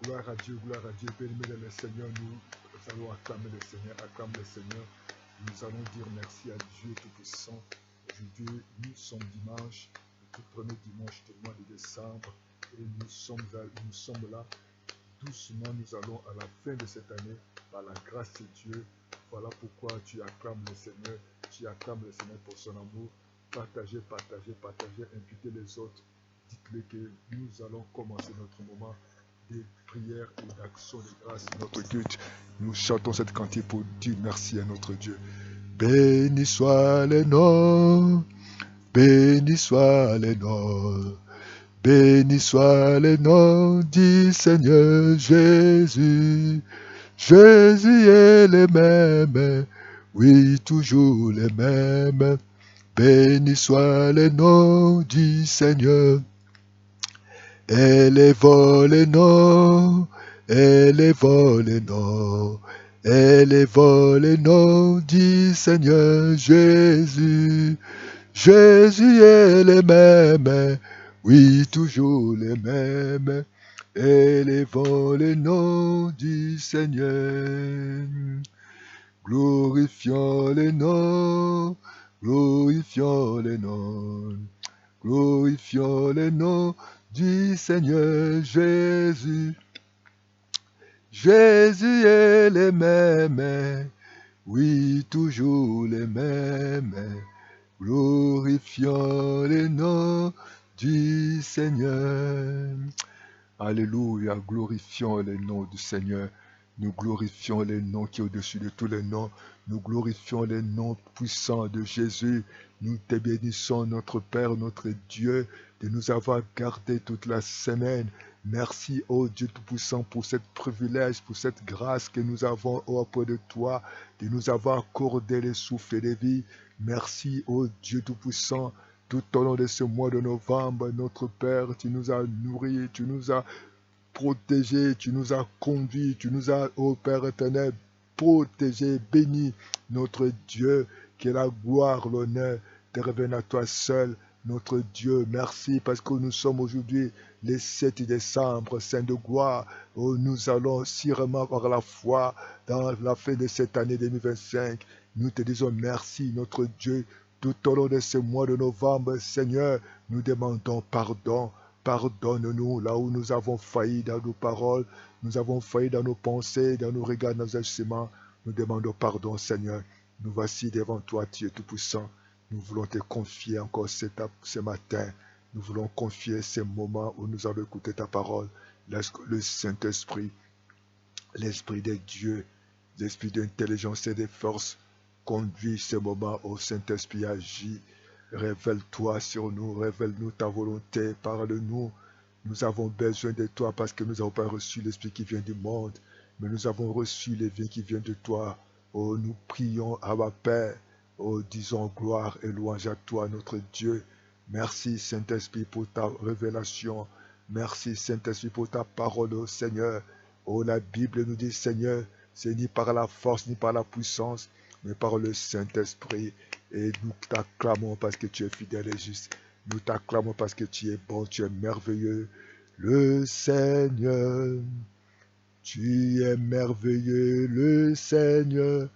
gloire à Dieu, béni le Seigneur, nous allons acclamer le Seigneur, acclame le Seigneur. Nous allons dire merci à Dieu Tout-Puissant. Aujourd'hui, nous sommes dimanche, le tout premier dimanche du mois de décembre, et nous sommes là. Doucement, nous allons à la fin de cette année, par la grâce de Dieu. Voilà pourquoi tu acclames le Seigneur, pour son amour. Partagez, invitez les autres. Dites-les que nous allons commencer notre moment de prière et d'action de grâce, notre culte. Nous chantons cette cantique pour dire merci à notre Dieu. Béni soit le nom, béni soit le nom, béni soit le nom du Seigneur Jésus. Jésus est le même, oui, toujours le même. Béni soit le nom du Seigneur. Élevons le nom, élevons le nom, élevons le nom du Seigneur Jésus. Jésus est le même, oui, toujours le même. Élevons le nom du Seigneur. Glorifions le nom, glorifions le nom, glorifions le nom du Seigneur Jésus. Jésus est le même, oui, toujours le même. Glorifions le nom du Seigneur. Alléluia, glorifions le nom du Seigneur. Nous glorifions le nom qui est au-dessus de tous les noms. Nous glorifions le nom puissant de Jésus. Nous te bénissons, notre Père, notre Dieu, de nous avoir gardés toute la semaine. Merci, ô Dieu Tout-Puissant, pour ce privilège, pour cette grâce que nous avons auprès de toi, de nous avoir accordé le souffle de vie. Merci, ô Dieu Tout-Puissant. Tout au long de ce mois de novembre, notre Père, tu nous as nourris, tu nous as protégés, tu nous as conduits, tu nous as, ô Père éternel, protégés, bénis, notre Dieu, que la gloire, l'honneur te reviennent à toi seul, notre Dieu. Merci parce que nous sommes aujourd'hui le 7 décembre, Saint de gloire, où nous allons sûrement par la foi dans la fin de cette année 2025. Nous te disons merci, notre Dieu. Tout au long de ce mois de novembre, Seigneur, nous demandons pardon. Pardonne-nous là où nous avons failli dans nos paroles, nous avons failli dans nos pensées, dans nos regards, dans nos agissements. Nous demandons pardon, Seigneur. Nous voici devant toi, Dieu Tout-Puissant. Nous voulons te confier encore ce matin. Nous voulons confier ces moments où nous allons écouter ta parole. Le Saint-Esprit, l'Esprit de Dieu, l'Esprit d'intelligence et de force, conduit ce moment au Saint-Esprit agit. Révèle-toi sur nous, révèle-nous ta volonté, parle-nous. Nous avons besoin de toi parce que nous n'avons pas reçu l'Esprit qui vient du monde, mais nous avons reçu le vie qui vient de toi. Oh, nous prions à ma Père. Oh, disons gloire et louange à toi, notre Dieu. Merci, Saint-Esprit, pour ta révélation. Merci, Saint-Esprit, pour ta parole, oh Seigneur. Oh, la Bible nous dit, Seigneur, c'est ni par la force, ni par la puissance, mais par le Saint-Esprit. Et nous t'acclamons parce que tu es fidèle et juste. Nous t'acclamons parce que tu es bon, tu es merveilleux. Le Seigneur, tu es merveilleux, le Seigneur.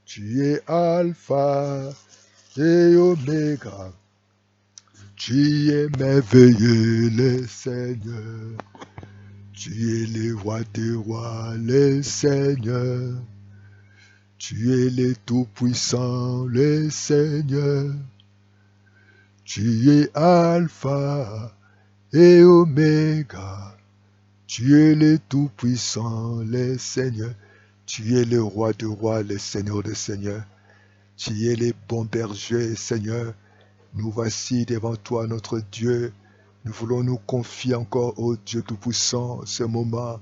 Tu es Alpha et Oméga. Tu es merveilleux, le Seigneur. Tu es le roi des rois, le Seigneur. Tu es le tout-puissant, le Seigneur. Tu es Alpha et Oméga. Tu es le tout-puissant, le Seigneur. Tu es le roi des rois, le Seigneur des seigneurs. Tu es le bon berger, Seigneur. Nous voici devant toi, notre Dieu. Nous voulons nous confier encore au Dieu Tout-Puissant ce moment.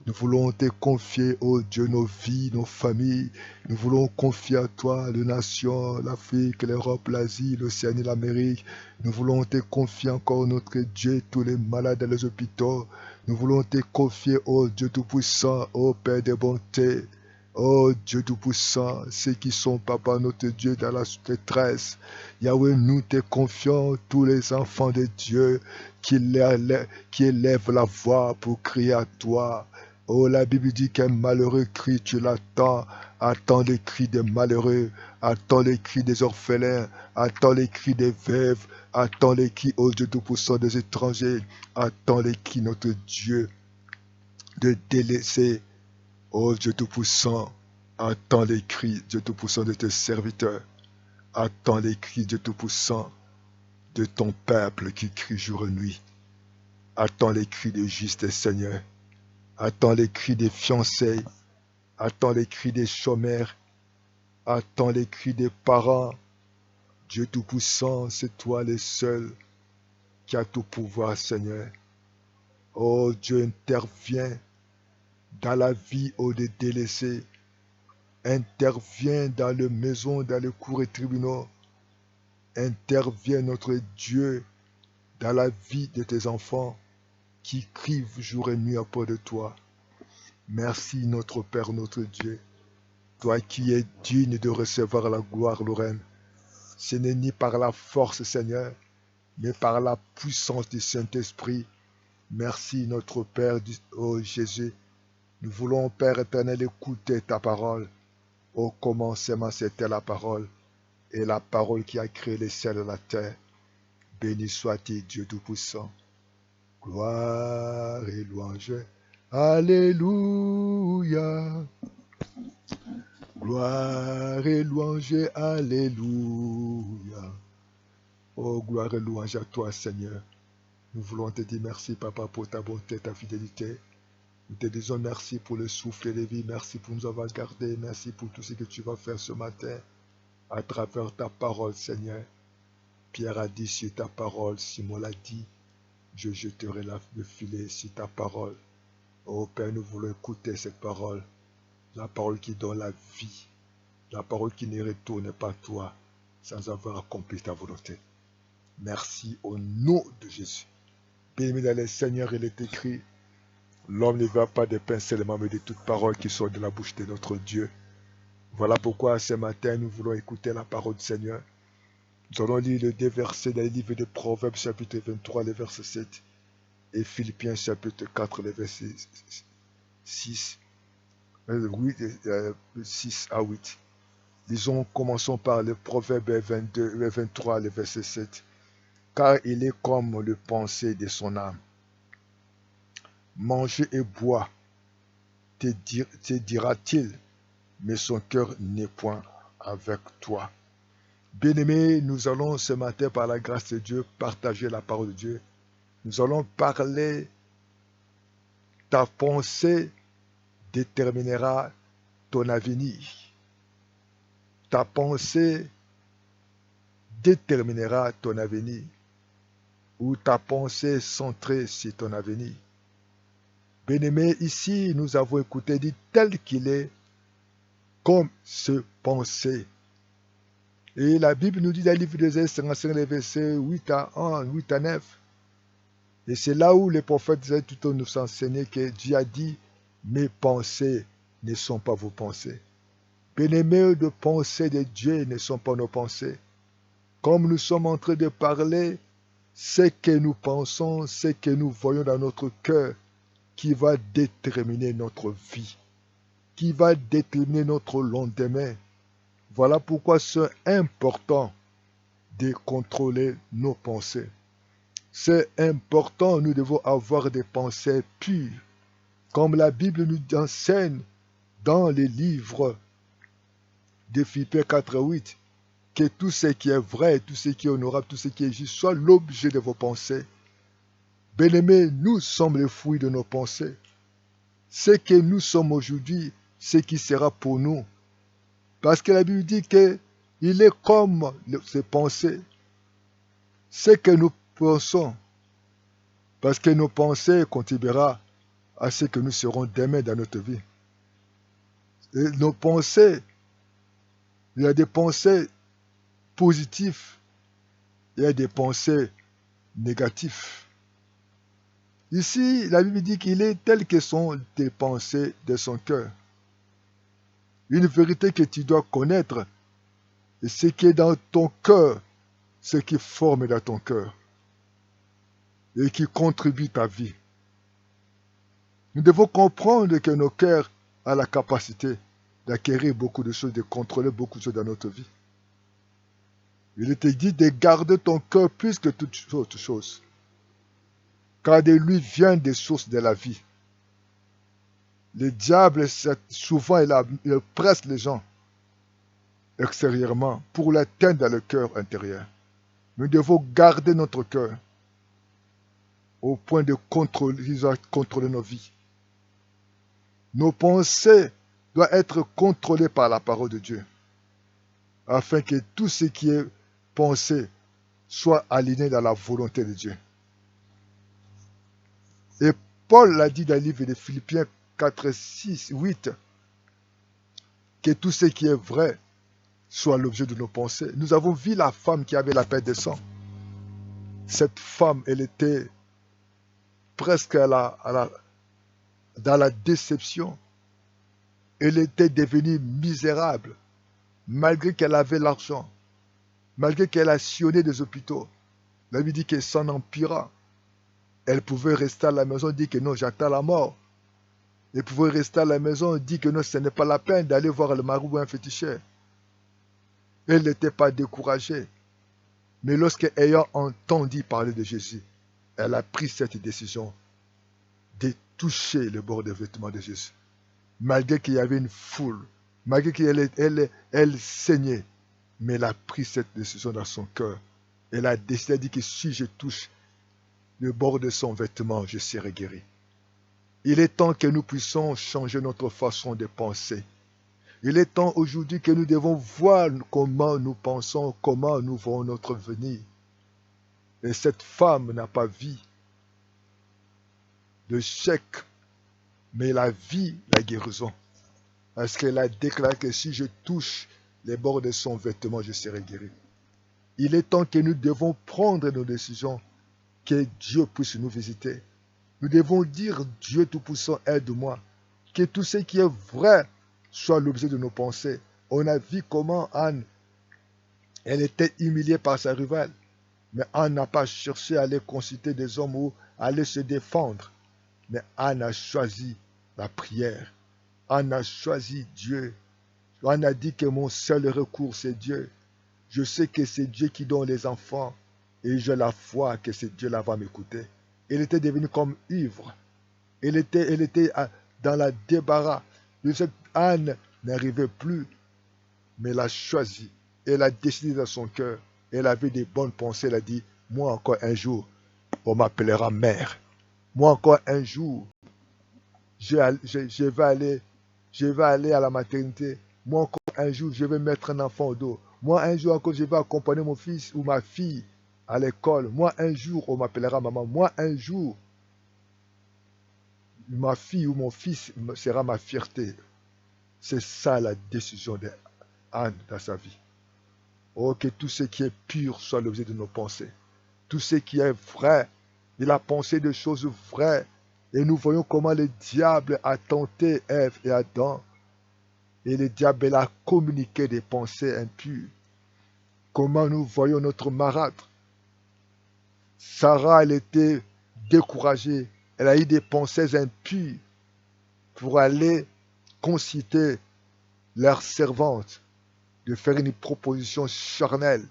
Nous voulons te confier, ô Dieu, nos vies, nos familles. Nous voulons confier à toi les nations, l'Afrique, l'Europe, l'Asie, l'Océanie, l'Amérique. Nous voulons te confier encore, notre Dieu, tous les malades dans les hôpitaux. Nous voulons te confier, ô Dieu Tout-Puissant, ô Père de bonté. Oh Dieu Tout-Puissant, ceux qui sont, Papa, notre Dieu, dans la détresse. Yahweh, nous te confions tous les enfants de Dieu qui élèvent la voix pour crier à toi. Oh, la Bible dit qu'un malheureux crie, tu l'attends. Attends les cris des malheureux, attends les cris des orphelins, attends les cris des veuves, attends les cris, oh Dieu Tout-Puissant, des étrangers, attends les cris, notre Dieu, de délaissés. Oh Dieu Tout-Puissant, attends les cris, Dieu Tout-Puissant, de tes serviteurs. Attends les cris, Dieu Tout-Puissant, de ton peuple qui crie jour et nuit. Attends les cris des justes, Seigneur. Attends les cris des fiancés. Attends les cris des chômeurs. Attends les cris des parents. Dieu Tout-Puissant, c'est toi le seul qui a tout pouvoir, Seigneur. Oh Dieu, interviens dans la vie des délaissés. Interviens dans les maisons, dans les cours et tribunaux. Interviens, notre Dieu, dans la vie de tes enfants qui crient jour et nuit auprès de toi. Merci, notre Père, notre Dieu, toi qui es digne de recevoir la gloire, Lorraine. Ce n'est ni par la force, Seigneur, mais par la puissance du Saint-Esprit. Merci, notre Père, oh Jésus. Nous voulons, Père éternel, écouter ta parole. Au commencement, c'était la parole, et la parole qui a créé les ciels et la terre. Béni soit-il, Dieu Tout-Puissant. Gloire et louange. Alléluia. Gloire et louange. Alléluia. Oh, gloire et louange à toi, Seigneur. Nous voulons te dire merci, Papa, pour ta bonté, ta fidélité. Nous te disons merci pour le souffle de vie. Merci pour nous avoir gardés. Merci pour tout ce que tu vas faire ce matin à travers ta parole, Seigneur. Pierre a dit sur ta parole, Simon l'a dit, je jeterai le filet sur ta parole. Oh Père, nous voulons écouter cette parole, la parole qui donne la vie, la parole qui ne retourne pas à toi sans avoir accompli ta volonté. Merci au nom de Jésus. Béni dans le Seigneur, il est écrit, l'homme ne va pas de pain seulement, mais de toute parole qui sort de la bouche de notre Dieu. Voilà pourquoi ce matin, nous voulons écouter la parole du Seigneur. Nous allons lire les deux versets dans le livre de Proverbes, chapitre 23, le verset 7, et Philippiens, chapitre 4, le verset 6, 6 à 8. Disons, commençons par le Proverbe 23, le verset 7. Car il est comme le pensée de son âme. Manger et boire, te dira-t-il, mais son cœur n'est point avec toi. Bien-aimés, nous allons ce matin, par la grâce de Dieu, partager la parole de Dieu. Nous allons parler, ta pensée déterminera ton avenir. Ta pensée déterminera ton avenir. Ou ta pensée centrée sur ton avenir. Bien-aimé, ici, nous avons écouté dit tel qu'il est, comme se penser. Et la Bible nous dit dans le livre d'Ésaïe 55, les versets 8 à 1, 8 à 9. Et c'est là où les prophètes disaient tout nous enseigner que Dieu a dit, mes pensées ne sont pas vos pensées. Bien-aimés, de pensées de Dieu ne sont pas nos pensées. Comme nous sommes en train de parler, ce que nous pensons, ce que nous voyons dans notre cœur, qui va déterminer notre vie, qui va déterminer notre lendemain. Voilà pourquoi c'est important de contrôler nos pensées. C'est important, nous devons avoir des pensées pures, comme la Bible nous enseigne dans les livres de Philippiens 4 à 8, que tout ce qui est vrai, tout ce qui est honorable, tout ce qui est juste, soit l'objet de vos pensées. Bien-aimés, nous sommes les fruits de nos pensées. Ce que nous sommes aujourd'hui, ce qui sera pour nous. Parce que la Bible dit qu'il est comme ses pensées. Ce que nous pensons. Parce que nos pensées contribuera à ce que nous serons demain dans notre vie. Et nos pensées, il y a des pensées positives, il y a des pensées négatives. Ici, la Bible dit qu'il est tel que sont tes pensées de son cœur. Une vérité que tu dois connaître. Et ce qui est dans ton cœur, ce qui forme dans ton cœur et qui contribue ta vie. Nous devons comprendre que nos cœurs ont la capacité d'acquérir beaucoup de choses, de contrôler beaucoup de choses dans notre vie. Il était dit de garder ton cœur plus que toute autre chose, car de lui viennent des sources de la vie. Le diable, souvent, il presse les gens extérieurement pour l'atteindre dans le cœur intérieur. Nous devons garder notre cœur au point de contrôler nos vies. Nos pensées doivent être contrôlées par la parole de Dieu, afin que tout ce qui est pensé soit aligné dans la volonté de Dieu. Et Paul l'a dit dans le livre de Philippiens 4, 6, 8, que tout ce qui est vrai soit l'objet de nos pensées. Nous avons vu la femme qui avait la perte de sang. Cette femme, elle était presque dans la déception. Elle était devenue misérable, malgré qu'elle avait l'argent, malgré qu'elle a sillonné des hôpitaux. La Bible dit qu'elle s'en empira. Elle pouvait rester à la maison, dire que non, j'attends la mort. Elle pouvait rester à la maison, dire que non, ce n'est pas la peine d'aller voir le marabout ou un féticheur. Elle n'était pas découragée. Mais lorsque, ayant entendu parler de Jésus, elle a pris cette décision de toucher le bord des vêtements de Jésus. Malgré qu'il y avait une foule, malgré qu'elle saignait, mais elle a pris cette décision dans son cœur. Elle a décidé, elle dit que si je touche le bord de son vêtement, je serai guéri. Il est temps que nous puissions changer notre façon de penser. Il est temps aujourd'hui que nous devons voir comment nous pensons, comment nous voyons notre venir. Et cette femme n'a pas vu de chèque, mais la vie, la guérison. Parce qu'elle a déclaré que si je touche les bords de son vêtement, je serai guéri. Il est temps que nous devons prendre nos décisions, que Dieu puisse nous visiter. Nous devons dire, Dieu Tout-Puissant, aide-moi. Que tout ce qui est vrai soit l'objet de nos pensées. On a vu comment Anne, elle était humiliée par sa rivale. Mais Anne n'a pas cherché à aller consulter des hommes ou à aller se défendre. Mais Anne a choisi la prière. Anne a choisi Dieu. Anne a dit que mon seul recours, c'est Dieu. Je sais que c'est Dieu qui donne les enfants. Et j'ai la foi que ce Dieu-là va m'écouter. Elle était devenue comme ivre. Elle était dans la débarras. De cette Anne n'arrivait plus. Mais elle a choisi. Elle a décidé dans son cœur. Elle avait des bonnes pensées. Elle a dit, moi encore un jour, on m'appellera mère. Moi encore un jour, je vais aller à la maternité. Moi encore un jour, je vais mettre un enfant au dos. Moi un jour encore, je vais accompagner mon fils ou ma fille à l'école. Moi un jour, on m'appellera maman. Moi un jour, ma fille ou mon fils sera ma fierté. C'est ça la décision d'Anne dans sa vie. Oh, que tout ce qui est pur soit l'objet de nos pensées. Tout ce qui est vrai. Il a pensé de choses vraies. Et nous voyons comment le diable a tenté Ève et Adam. Et le diable a communiqué des pensées impures. Comment nous voyons notre marâtre. Sarah, elle était découragée. Elle a eu des pensées impures pour aller conciter leur servante de faire une proposition charnelle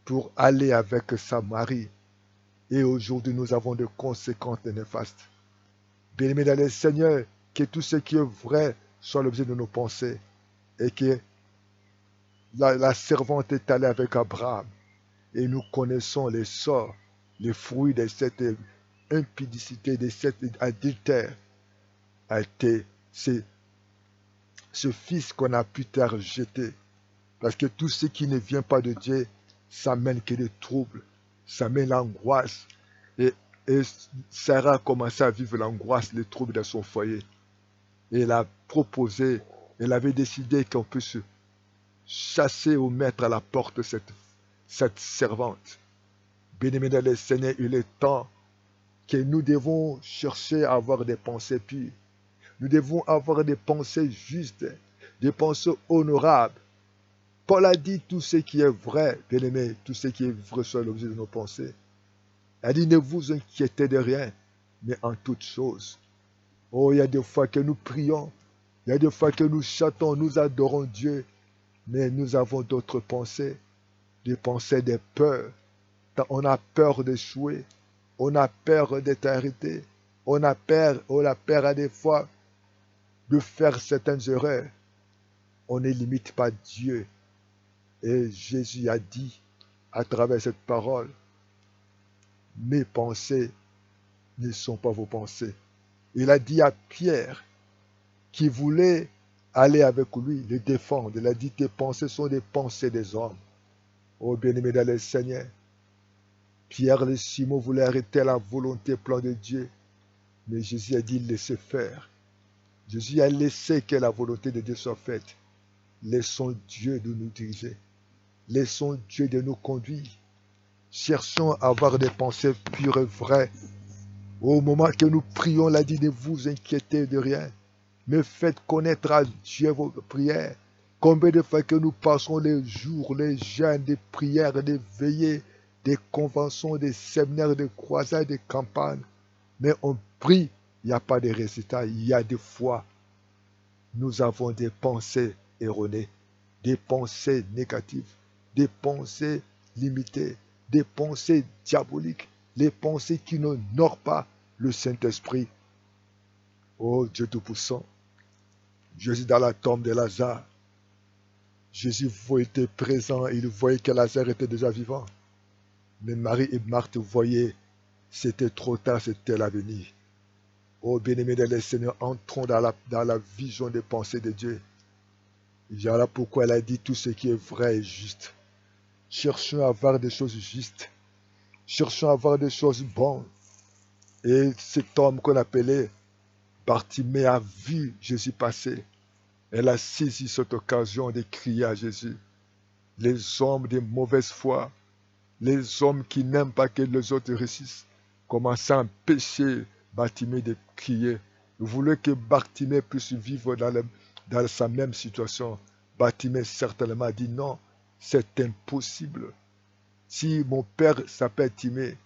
pour aller avec sa mari. Et aujourd'hui, nous avons des conséquences néfastes. Bien-aimés dans le Seigneur, que tout ce qui est vrai soit l'objet de nos pensées. Et que la servante est allée avec Abraham. Et nous connaissons les sorts, les fruits de cette impudicité, de cet adultère. A été ce fils qu'on a pu terre jeter. Parce que tout ce qui ne vient pas de Dieu, ça mène que des troubles, ça mène l'angoisse. Et Sarah a commencé à vivre l'angoisse, les troubles dans son foyer. Et elle a proposé, elle avait décidé qu'on puisse chasser ou mettre à la porte cette servante. Bien-aimés dans le Seigneur, il est temps que nous devons chercher à avoir des pensées pures. Nous devons avoir des pensées justes. des pensées honorables. Paul a dit tout ce qui est vrai, bien-aimé, tout ce qui est vrai soit l'objet de nos pensées. Il a dit ne vous inquiétez de rien, mais en toutes choses. Oh, il y a des fois que nous prions, il y a des fois que nous chantons, nous adorons Dieu, mais nous avons d'autres pensées, des pensées des peurs. On a peur d'échouer, on a peur d'être arrêté, on a peur à des fois de faire certaines erreurs. On ne limite pas Dieu. Et Jésus a dit à travers cette parole, mes pensées ne sont pas vos pensées. Il a dit à Pierre, qui voulait aller avec lui, le défendre, il a dit, tes pensées sont des pensées des hommes. Oh bien-aimé dans le Seigneur, Pierre le Simon voulait arrêter la volonté plan de Dieu, mais Jésus a dit, laissez faire. Jésus a laissé que la volonté de Dieu soit faite. Laissons Dieu de nous diriger. Laissons Dieu de nous conduire. Cherchons à avoir des pensées pures et vraies. Au moment que nous prions, il a dit, ne vous inquiétez de rien, mais faites connaître à Dieu vos prières. Combien de fois que nous passons les jours, les jeûnes, des prières, des veillées, des conventions, des séminaires, des croisades, des campagnes, mais on prie, il n'y a pas de résultat, il y a des fois, nous avons des pensées erronées, des pensées négatives, des pensées limitées, des pensées diaboliques, les pensées qui n'honorent pas le Saint-Esprit. Oh Dieu Tout-Puissant, Jésus dans la tombe de Lazare, Jésus était présent, il voyait que Lazare était déjà vivant. Mais Marie et Marthe voyaient, c'était trop tard, c'était l'avenir. Oh bien-aimé de le Seigneur, entrons dans la vision des pensées de Dieu. Voilà pourquoi elle a dit tout ce qui est vrai et juste. Cherchons à avoir des choses justes. Cherchons à avoir des choses bonnes. Et cet homme qu'on appelait Bartimée a vu Jésus passer. Elle a saisi cette occasion de crier à Jésus. Les hommes de mauvaise foi, les hommes qui n'aiment pas que les autres réussissent, commençaient à empêcher Bartimée de crier. Ils voulaient que Bartimée puisse vivre dans sa même situation. Bartimée certainement a dit non, c'est impossible. Si mon père s'appelle Timée,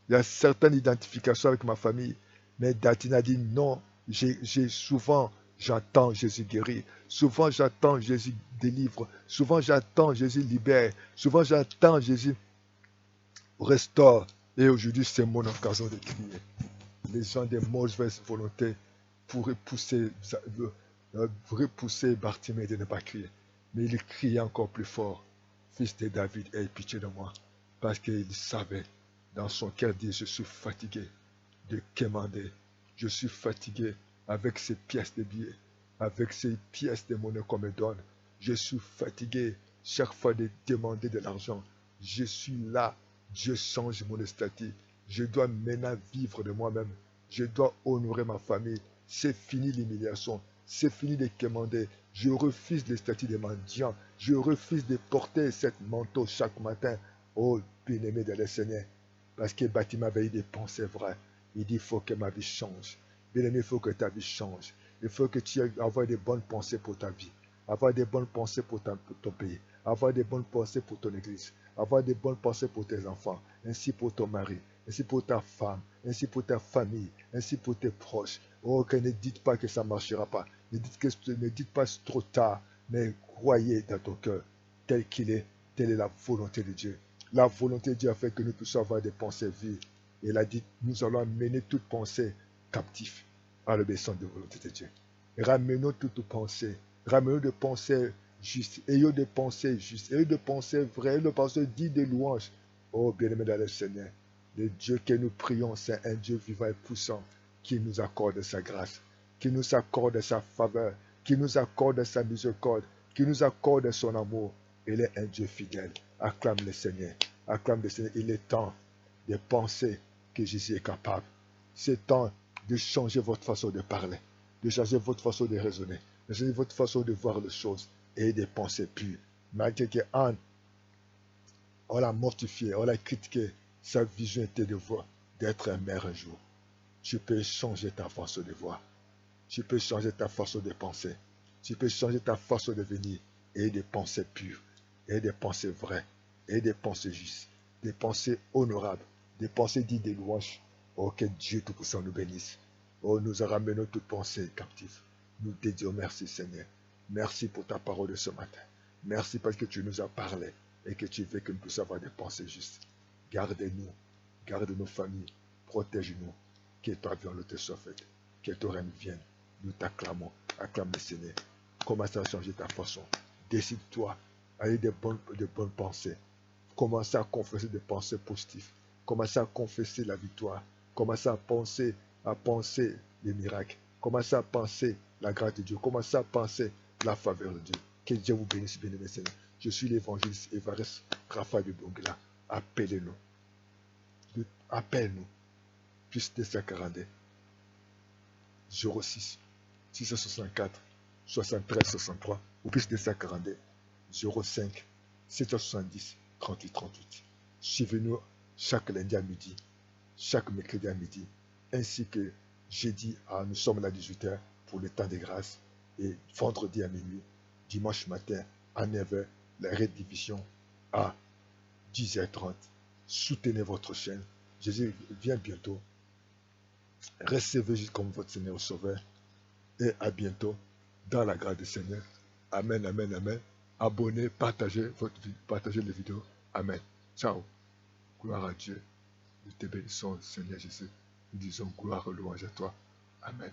il y a certaines identifications avec ma famille. Mais Datina dit non, souvent j'attends Jésus guérit. Souvent j'attends Jésus délivre. Souvent j'attends Jésus libère. Souvent j'attends Jésus restaure. Et aujourd'hui c'est mon occasion de crier. Les gens de mauvaise volonté pourraient repousser Bartimée de ne pas crier. Mais il criait encore plus fort. Fils de David, aie pitié de moi. Parce qu'il savait, dans son cœur, dire, je suis fatigué de quémander. Je suis fatigué avec ces pièces de billets, avec ces pièces de monnaie qu'on me donne. Je suis fatigué chaque fois de demander de l'argent. Je suis là. Dieu change mon statut. Je dois maintenant vivre de moi-même. Je dois honorer ma famille. C'est fini l'humiliation. C'est fini de quémander. Je refuse le statut de mendiant. Je refuse de porter cette manteau chaque matin. Oh, bien-aimé de le Seigneur. Parce que Baptiste avait eu des pensées vraies. Il dit, il faut que ma vie change. Bien-aimé, il faut que ta vie change. Il faut que tu aies des bonnes pensées pour ta vie. Avoir des bonnes pensées pour ton pays. Avoir des bonnes pensées pour ton église. Avoir des bonnes pensées pour tes enfants. Ainsi pour ton mari. Ainsi pour ta femme. Ainsi pour ta famille. Ainsi pour tes proches. Oh, que ne dites pas que ça ne marchera pas. Ne dites pas c'est trop tard. Mais croyez dans ton cœur. Tel qu'il est. Telle est la volonté de Dieu. La volonté de Dieu a fait que nous puissions avoir des pensées vives. Et il a dit, nous allons amener toute pensée captive à l'obéissance de la volonté de Dieu. Et ramenons toutes pensées. Ramenons des pensées justes. Ayons des pensées justes. Ayons des pensées vraies. Ayons des pensées dignes de louange. Oh, bien-aimé dans le Seigneur. Le Dieu que nous prions, c'est un Dieu vivant et puissant qui nous accorde sa grâce, qui nous accorde sa faveur, qui nous accorde sa miséricorde, qui nous accorde son amour. Il est un Dieu fidèle. Acclame le Seigneur. Acclame le Seigneur. Il est temps de penser que Jésus est capable. C'est temps de changer votre façon de parler, de changer votre façon de raisonner, de changer votre façon de voir les choses et de penser pure. Malgré que Anne, on l'a mortifié, on l'a critiqué, sa vision était de voir, d'être un maire un jour. Tu peux changer ta façon de voir. Tu peux changer ta façon de penser. Tu peux changer ta façon de venir et des pensées pures, et des pensées vraies, et des pensées justes, des pensées honorables, des pensées dignes de louange. Oh, que Dieu Tout-Puissant nous bénisse. Oh, nous ramenons toute pensée captive. Nous te disons merci, Seigneur. Merci pour ta parole de ce matin. Merci parce que tu nous as parlé et que tu veux que nous puissions avoir des pensées justes. Garde-nous, garde nos familles, protège-nous. Que ta volonté soit faite, que ton règne vienne. Nous t'acclamons, acclame le Seigneur. Commence à changer ta façon. Décide-toi à avoir de bonnes pensées. Commence à confesser des pensées positives. Commence à confesser la victoire. Commence à penser les miracles. Commence à penser la grâce de Dieu. Commence à penser la faveur de Dieu. Que Dieu vous bénisse, bien aimés Seigneur. Je suis l'évangéliste Évariste Raphaël de Bongla. Appelez-nous. Appelle-nous. Plus 242 06 664 73 63 ou plus 242 05 770 38 38. Suivez-nous chaque lundi à midi, chaque mercredi à midi, ainsi que jeudi nous sommes là à 18h pour le temps des grâces et vendredi à minuit, dimanche matin à 9h, la rediffusion à 10h30. Soutenez votre chaîne. Jésus vient bientôt. Recevez Jésus comme votre Seigneur et Sauveur. Et à bientôt dans la grâce du Seigneur. Amen, amen, amen. Abonnez, partagez les vidéos. Amen. Ciao. Gloire à Dieu. Nous te bénissons, Seigneur Jésus. Nous disons gloire et louange à toi. Amen.